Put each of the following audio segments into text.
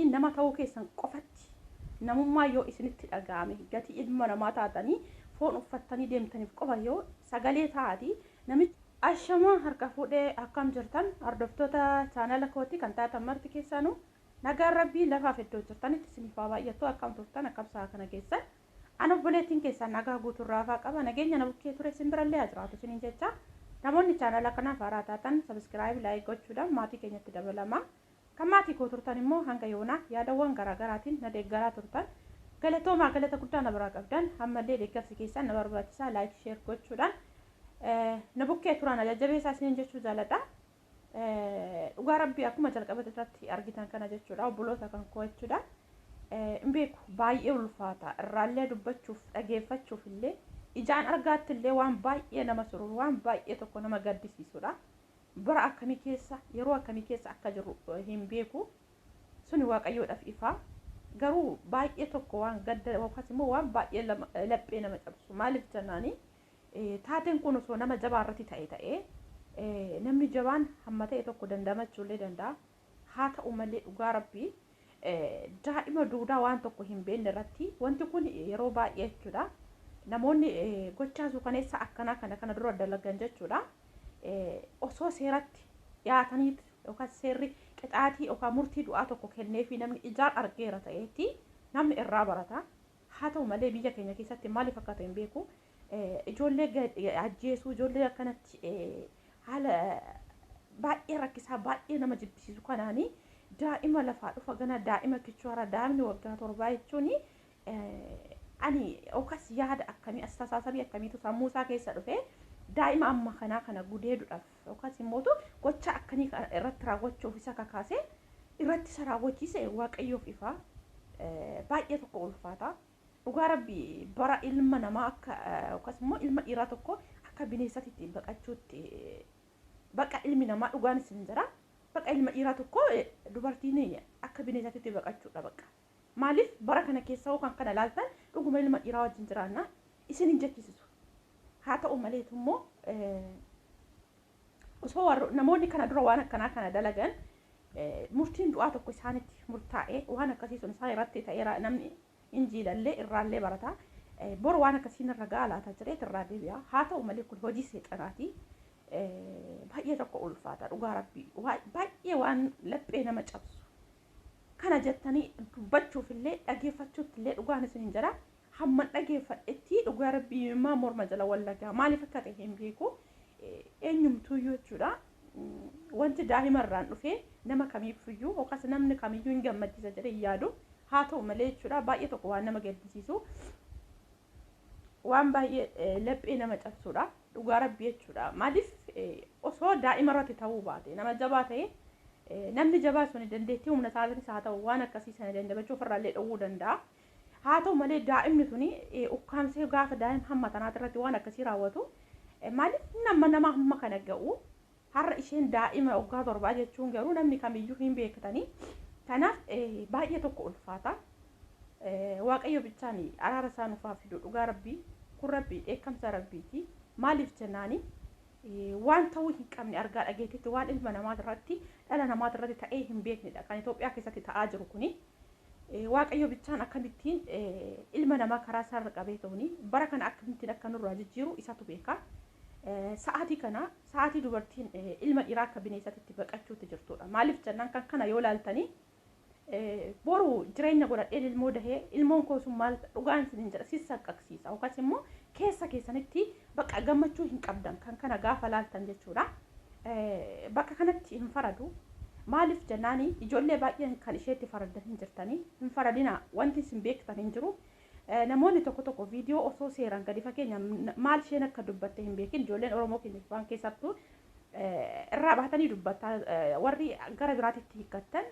taatanii nama ta'uu keessan qofatti namummaa yoo isinitti dhaga'ame gatii ilma namaa taatanii foon uffattanii deemtaniif qofa yoo sagalee taati namichi ashamaa harka fuudhee akkam jirtan hordoftoota chaanala kootii kan taatan marti keessanuu nagaan rabbii lafaaf iddoo jirtanitti isiniif haa baay'attu akkam turtan akkam sa'a kana keessan ana obboleettiin keessan nagaa guuturraa faa qaba nageenya na bukkee ture simbirallee ajiraatu isiniin jecha namoonni chaanala kanaaf haaraa taatan sabiskiraayib laayik gochuudhaan maatii keenyatti dabalama kan maatii koo turtan immoo hanga yoonaa yaadawwan garaagaraatiin na deeggaraa turtan galatoomaa galata guddaa na biraa qabdan ammallee deeggarsi keessan na barbaachisaa laayik sheer gochuudhaan na bukkee turan ajajjabeessaa isiniin jechuu jaaladha. Dhugaa rabbii akkuma jalqabate irratti argitan kana jechuudha obboloota kan koo jechuudha. Hin beeku baay'ee ulfaata irraallee dubbachuuf dhageeffachuuf illee ijaan argaatti illee waan baay'ee nama sururu waan baay'ee tokko nama gaddisiisudha. Bara akkamii keessa yeroo akkamii keessa akka jiru hin beeku suni waaqayyoodhaaf ifa garuu baay'ee tokko waan gadda yookaas immoo waan baay'ee laphee nama cabsu maaliif jennaani taateen kun osoo nama jabaa irratti ta'ee namni jabaan hamma ta'e tokko dandamachuu illee danda'a haa ta'u malee dhugaa rabbii daa'ima duudaa waan tokko hin beekne irratti wanti kun yeroo baay'ee jechuudha namoonni gochaa suukaneessa akkanaa kana dura dalagan jechuudha osoo seeratti dhiyaataniiti yookaan seerri qixaatii yookaan murtii du'aa tokko kenneefi namni ijaan argeera ta'eetti namni irraa barata haa ta'u malee biyya keenya keessatti maaliif akka ta'e hin beeku ijoollee ajjeesuu ijoollee akkanatti haala baay'ee rakkisaa baay'ee nama jibbisiisu kanaanii daa'ima lafaa dhufa gana daa'ima kichoora daa'imni waggaa 7 jechuun ani yookaas yaada akkamii astaasabii akkamiitu sammuu isaa keessa dhufe daa'ima amma kana gudeeduudhaaf yookaas immoo gocha akkanii irratti raawwachuuf isa kakaase irratti isa raawwachiise waaqayyoof ifa baay'ee tokko ulfaata. Dhugaa rabbii bara ilma namaa akka yookaas immoo ilma dhiiraa tokko akka bineensatti baqachuutti baqa ilmi namaa dhugaan isin jira baqa ilma dhiiraa tokko dubartiin akka bineensatti baqachuudha baqa maaliif bara kana keessa kan kana laaltan dhuguma ilma dhiiraa wajjin jiraanna isin hin jechisiisu haa ta'u malee immoo osoo namoonni kana dura waan akkanaa kana dalagan murtiin du'aa tokko isaanitti murtaa'e waan akkasii sun isaan irratti ta'eera namni injiilallee irraallee barata bor waan akkasiin irra gaalaata jireet irraa deebi'a haa ta'u malee kun hojii seexanaati baay'ee tokko ulfaata dhugaa rabbii baay'ee waan laphee nama cabsu kana jettanii dubbachuuf illee dhageeffachuuf illee dhugaan isin hin jira hamma dhageeffadhetti dhugaa rabbii immoo morma jala wallagaa maaliif akka ta'e hin beeku eenyumtuu jechuudha wanti daa'ima irraan dhufee nama kamiifiyyuu yookaas namni kamiyyuu hin gammachiisa jedhee yaadu haa ta'u malee jechuudha baay'ee tokko waan nama gaddisiisu waan baay'ee laphee nama cabsuudha dhugaa rabbii jechuudha maaliif osoo daa'ima irratti ta'uu baate nama jabaa ta'e namni jabaa sun dandeettii humna isaatiin haa ta'u waan akkasii sana dandamachuu ofirraallee dhowwuu danda'a haa ta'u malee daa'imni suni ukkaamsee gaafa daa'ima hamma tanaati irratti waan akkasii raawwatu maaliif nama hamma kana ga'u har'a isheen daa'ima waggaa 7 jechuun garuu namni kamiyyuu hin beektanii kanaaf baay'ee tokko ulfaata waaqayyo bichaan araara isaa nuuf fidu dhugaa rabbii kun rabbii dheekkamsa rabbiiti maaliif jennaani waan ta'uu hin qabne argaa dhageetitti waan ilma namaa irratti dhala namaa irratti ta'ee hin beeknedha kan Itoophiyaa keessatti ta'aa jiru kuni waaqayyo bichaan akkamittiin ilma namaa karaa isaarra qabee ta'uuni bara kana akkamittiin akka nurraa jijjiiru isatu beeka sa'aatii dubartiin ilma dhiiraa akka bineensatti baqachuutti jirtudha maaliif jennaan kan kana yoo laaltanii boru jireenya godhadheen ilmoo dahee ilmoon koo sun maal dhugaan isin hin jedha sissaqqaqsiisa yookaas immoo keessa keessanitti baqa gammachuu hin qabdan kan kana gaafa laaltan jechuudha bakka kanatti hin faradu maaliif jennaani ijoollee baay'een kan isheetti faradan hin jirtanii hin faradina wanti isin beektan hin jiru namoonni tokko viidiyoo osoo seeran gadi fageenya maal isheen akka dubbatte hin beekin ijoolleen Oromoo keenya waan keessattuu irraa baatanii dubbataa warri gara biraatitti hiikkattan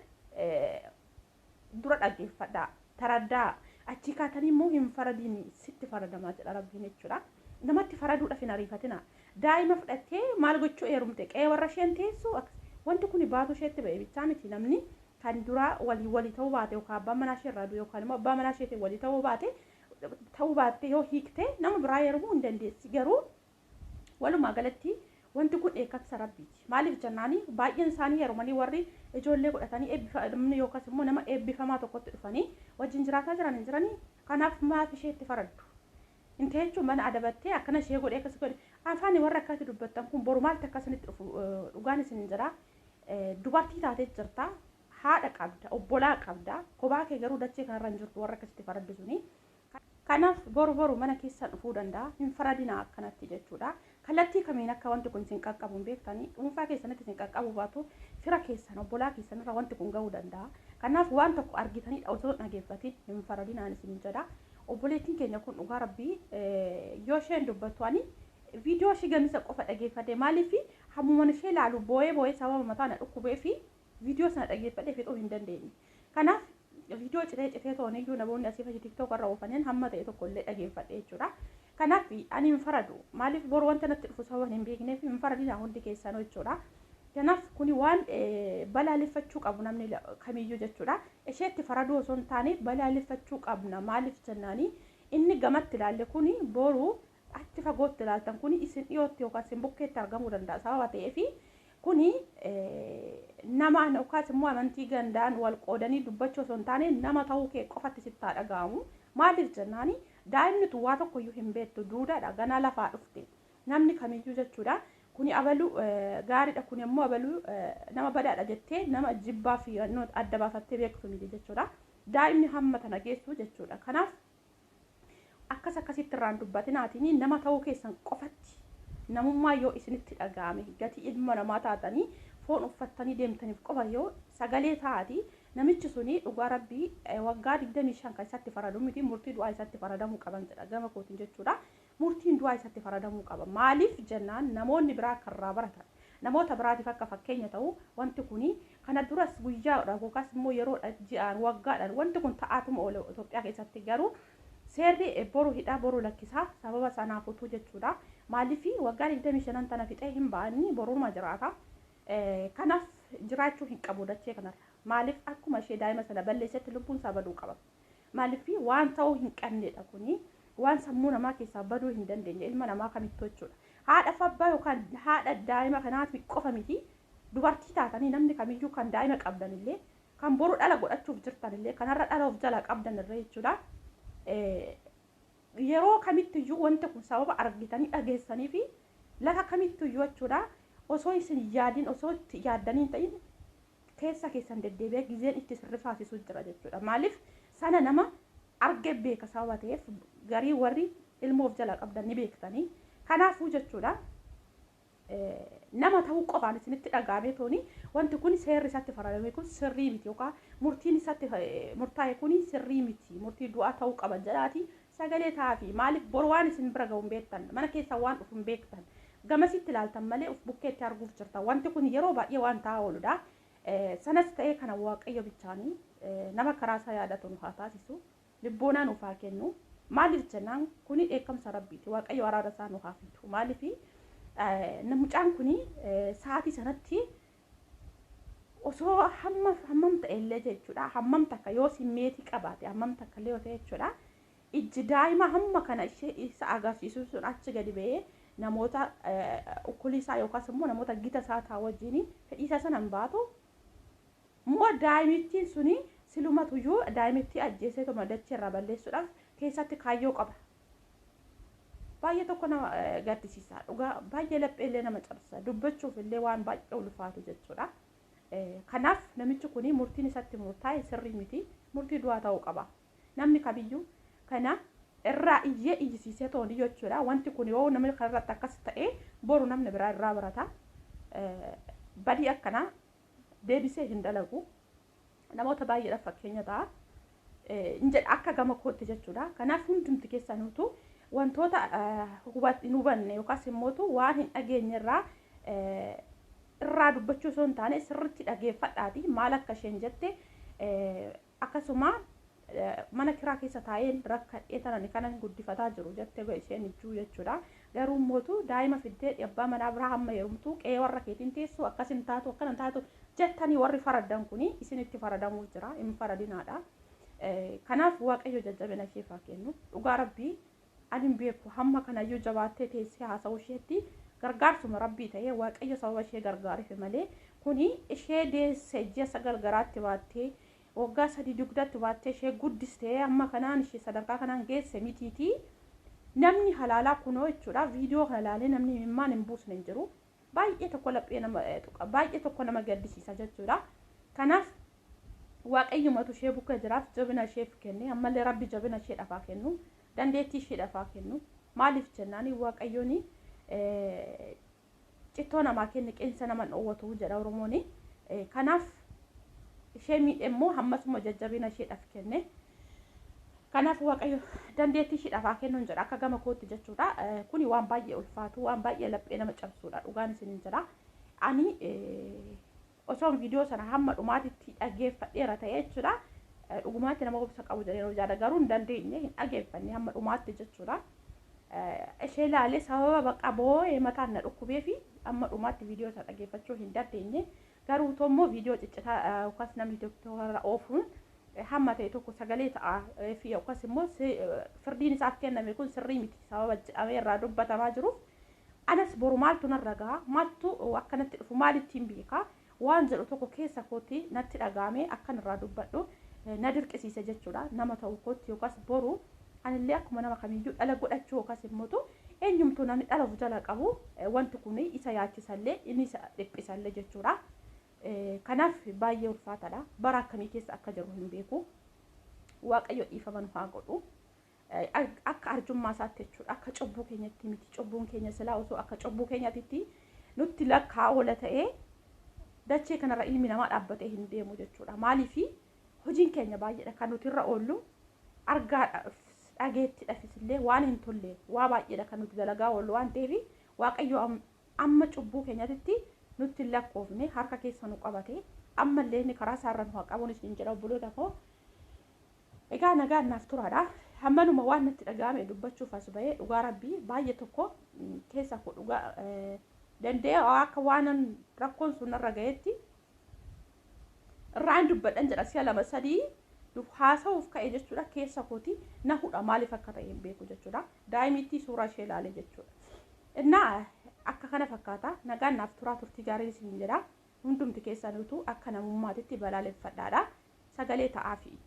dura dhageeffadhaa taraddaa achi kaatanii immoo hin faradin sitti faradamaa jedha rabbiin jechuudha namatti faraduudhaaf hin ariifatina daa'ima fudhattee maal gochuu eerumte qe'ee warra isheen teessu wanti kun baatu isheetti ba'e bichaa miti namni kan dura walii ta'uu baate yookaan abbaan manaa ishee irraa du'e yookaan immoo abbaa manaa isheetiin walii ta'uu baate yoo hiikte nama biraa eerumuu hin dandeessi garuu walumaa galatti wanti kun eekamsa rabbiiti. Maaliif jennaani baay'een isaanii yerumanii warri ijoollee godhatanii eebbifamni yookaas immoo nama eebbifamaa tokkotti dhufanii wajjin jiraataa jiran jiranii kanaaf maaf ishee itti faraddu. Inte jechuun mana adabattee akkana ishee godhee akkas godhe afaan warra akkatti dubbattan kun boru maalti akkasinitti dhufu dhugaan isin jira. Dubartii taatee jirta haadha qabda obbolaa qabda kophaa kee garuu dachee kanarra hin jirtu warra akkasitti faraddu suni. Kanaaf boru mana keessan dhufuu danda'a hin faradina akkanatti jechuudha. Kallattii kamiin akka wanti kun isin qaqqabuun beektanii dhuunfaa keessanitti isin qaqqabu baatu fira keessan obbolaa keessanirra wanti kun ga'uu danda'a. Kanaaf waan tokko argitanii osoo dhageeffatiin hin faradinaan isin jedha. Obboleettiin keenya kun dhugaa rabbii yoo isheen dubbattu ani viidiyoo ishee gamisa qofa dhageeffadhe maaliif hammuman ishee ilaalu boo'ee sababa mataan dhukkubee fi viidiyoo sana dhageeffadhe fixuu hin dandeenye. Kanaaf viidiyoo citee tooniyyuu namoonni asii fayyii tiktook irra oofaniin hamma ta'e tokko illee dhageeffadhe jechuudha. Kanaaf ani hin faradu maaliif boru wanta natti dhufu sababa hin beekneef hin faradina hundi keessanoo jechuudha. Kanaaf kuni waan balaaleffachuu qabu namni kamiyyuu jechuudha. Isheetti faraduu osoo hin taane balaaleffachuu qabna maaliif jennaani inni gamatti ilaalle kuni boru achi fagootti ilaaltan kuni isin dhiyootti yookaan isin bukkeetti argamuu danda'a sababa ta'eef kuni nama yookaas immoo amantii gandaan wal qoodanii dubbachuu osoo hin taane nama ta'uu kee qofatti sitti haa dhaga'amu. Maaliif jennaani daa'imni tuwwaa tokkoyyuu hin beektu duudhaadha ganaa lafaa dhufte namni kamiyyuu jechuudha. Kuni abalu gaariidha kun immoo abalu nama badaadha jettee nama jibbaa fi adda baafattee beektu miti jechuudha. Daa'imni hamma tana geessu jechuudha. Kanaaf akkasitti irraan dubbatinaatiin nama ta'uu keessan qofatti namummaa yoo isinitti dhaga'ame gatii ilma namaa taatanii foon uffattanii deemtaniif qofa yoo sagalee taati namichi suni dhugaa rabbii waggaa 25 kan isatti faradamu miti murtii du'aa isatti faradamuu qaban jedha gama kootiin jechuudha. Murtiin du'aa isatti faradamuu qaba. Maaliif jennaan namoonni biraa karraa baratan namoota biraatiif akka fakkeenya ta'u wanti kuni kana duras guyyaadha yookaas immoo yeroodha ji'aan waggaadhaan wanti kun ta'aatuma oola Itoophiyaa keessatti garuu seerri boru hidhaa boru lakkisaa sababa sanaaf utuu jechuudha. Maaliif waggaa 25 tana fixee hin baanni boruma jiraata. Kanaaf jiraachuu hin qabu dachee kanarra. Maaliif akkuma ishee daa'ima sana balleessetti lubbuun isaa baduu qaba. Maaliif waan ta'uu hin qabnedha kuni. Waan sammuu namaa keessaa baduu hin dandeenye ilma namaa kamittuu jechuudha. Haadha abbaa yookaan haadha daa'ima kanaaf qofa miti dubartii taatanii namni kamiyyuu kan daa'ima qabdan illee kan boru dhala godhachuuf jirtan illee kanarra dhala of jala qabdan irra jechuudha. Yeroo kamittiyyuu wanti kun sababa argitanii dhageessanii fi lafa kamittiyyuu jechuudha osoo isin yaadin osoo itti yaaddanii hin ta'in keessa keessan deddeebi'ee gizeen itti sirrifaasisuu jira jechuudha. Maaliif sana nama arge beeka sababa ta'eef garii warri ilma of jala qabdan ni beektanii. Kanaafuu jechuudha nama ta'uu qofaan isinitti dhagaamee tooni wanti kun seerri isatti faradame kun sirrii miti yookaan murtiin isatti murtaa'e kun sirrii miti murtii du'aa ta'uu qaba jedhaati sagalee taa'afi maaliif boru waan isin bira ga'uun beektan mana keessa waan dhufuun beektan gamasitti ilaaltan malee of bukkeetti arguuf jirtan wanti kun yeroo baay'ee waan taa'aa ooludha. Sanas ta'ee kana waaqayyo bichaanii nama karaa isaa yaadatu nu haa taasisu libboonaa nuuf haa kennu. Maaliif jennaan kuni dheekkamsa rabbiiti waaqayyo araara isaa nu haa fidu. Maaliif mucaan kuni sa'aatii sanatti osoo hammam ta'e illee jechuudha hammam takka yoo simmeetii qabaate hammam takka illee yoo ta'e jechuudha ijji daa'ima hamma kana ishee isa agarsiisuu sun achi gadi ba'ee namoota ukkuliisaa yookaas immoo namoota gita isaa ta'a wajjin fedhiisa sana hin baatu immoo daa'imittiin suni silumatuyyuu daa'imittii ajjeesee tuma dachee irraa balleessuudhaaf keessatti kaayyoo qaba. Baay'ee tokko nama gaddisiisa dhugaa baay'ee lapheellee nama cabsa dubbachuuf illee waan baay'ee ulfaatu jechuudha. Kanaaf namichi kuni murtiin isatti murtaa'e sirrii miti murtii du'aa ta'uu qaba. Namni kamiyyuu kana irraa iyyisiisee tooni jechuudha. Wanti kun yoo namni kanarratti akkas ta'e boru namni biraa irraa barata. Badii akkanaa deebisee hin dalagu. Namoota baay'eedhaaf fakkeenya ta'a. Injedha akka gama kootti jechuudha. Kanaaf hundumti keessanuutu wantoota hin hubanne yookaas immoo waan hin dhageenye irraa dubbachuu osoo hin taane sirriitti dhageeffadhaati maal akka isheen jette akkasuma mana kiraa keessa taa'een rakkadhee tanan kanan guddifataa jiru jette isheen ijjuu jechuudha. Garuu immoo daa'ima fiddee abbaa manaa biraa hamma yerumtuu qe'ee warra keetiin teessu akkasin taatu akkanan taatu jettanii warri faradan kuni isinitti faradamuuf jira hin faradinaadha. Kanaaf waaqayyo jajjabina isheef haa kennu dhugaa rabbii ani beeku hamma kanayyuu jabaattee teessee haasa'uu isheetti gargaarsuma rabbii ta'ee waaqayyo sababa ishee gargaareef malee kuni ishee deessee ji'a 9 garaatti baattee waggaa 3 dugdatti baattee ishee guddistee amma kanaan ishee sadarkaa kanaan geesse mitiiti. Namni halaalaa kunoo jechuudha viidiyoo kana ilaalee namni himmaan hin buusne hin jiru. Baay'ee tokko laphee nama baay'ee tokko nama gaddisiisa jechuudha. Kanaaf waaqayyumatu ishee bukkee jiraaf jabina isheef kenne ammallee rabbi jabina ishee dhafaa kennu dandeettii ishee dhafaa kennu maaliif jennaani waaqayyooni cittoo namaa kenne qeensa nama dhoowwatu jedha Oromooni. Kanaaf ishee miidhammoo hammasuma jajjabina ishee dhaf kenne. Kanaaf waaqayyo dandeettii ishee dhafaa kennuun jedha akka gama kootti jechuudha. Kuni waan baay'ee ulfaatu waan baay'ee laphee nama cabsuudha dhugaan isiniin jira. Ani osoo viidiyoo sana hamma dhumaatitti dhaggeeffadheera ta'ee jechuudha. Dhugumaatti nama obsa qabu jedhee jaada garuu hin dandeenye hin dhaggeeffanne hamma dhumaatti jechuudha. Ishee ilaalee sababa baqa boo'ee mataan na dhukkubee fi amma dhumaatti viidiyoo sana dhaggeeffachuu hin dandeenye. Garuu tommoo viidiyoo ciccitaa yookaas namni doktora oofuun hamma ta'e tokko sagalee ta'a fi yookaas immoo firdiin isaaf kenname kun sirrii miti sababa jedhamee irraa dubbatamaa jiruuf anas boru maaltu narra gahaa maaltu akkanatti dhufu maalittiin beekaa waan jedhu tokko keessa kootti natti dhagaame akkan irraa dubbadhu na dirqisiise jechuudha nama ta'u kootti yookaas boru anillee akkuma nama kamiyyuu dhala godhachuu yookaas immoo eenyumtuu namni dhala of jala qabu wanti kun isa yaachisallee inni isa dhiphisallee jechuudha. Kanaaf baay'ee ulfaataadha bara akkamii keessa akka jiru hin beeku waaqayyo dhiifama nu haa godhu akka arjummaa isaatti jechuudha akka cubbuu keenyatti miti cubbuun keenya silaa osoo akka cubbuu keenyatti nutti lakkaa oola ta'ee dachee kanarra ilmi namaa dhaabbatee hin deemu jechuudha maaliif hojiin keenya baay'eedha kan nuti irra oollu argaadhaaf dhageettiidhaafis illee waan hin tolle waa baay'eedha kan nuti dalagaa oollu waan ta'eef waaqayyo amma cubbuu keenyatti nutti lakkoofne harka keessa nu qabate ammallee inni karaa isaarra nu qabuun isin jedha obboloota koo. Egaa nagaan naaf turaadha hammanuma waan natti dhaga'ame dubbachuuf as bahee dhugaa rabbii baay'ee tokko keessa koo dhugaa danda'ee akka waan rakkoon sun irra ga'etti irraan dubbadhan jedha si'a 2-3 haasa'uuf ka'e jechuudha keessa kooti na hudha maaliif akka ta'e hin beeku jechuudha daa'imittii suuraa ishee ilaale jechuudha. Innaa akka kana fakkaata nagaan naaf turaa turtii gaarii isin jedha hundumti keessanuutu akka namummaatitti balaaleffadhaadha sagalee ta'aa fi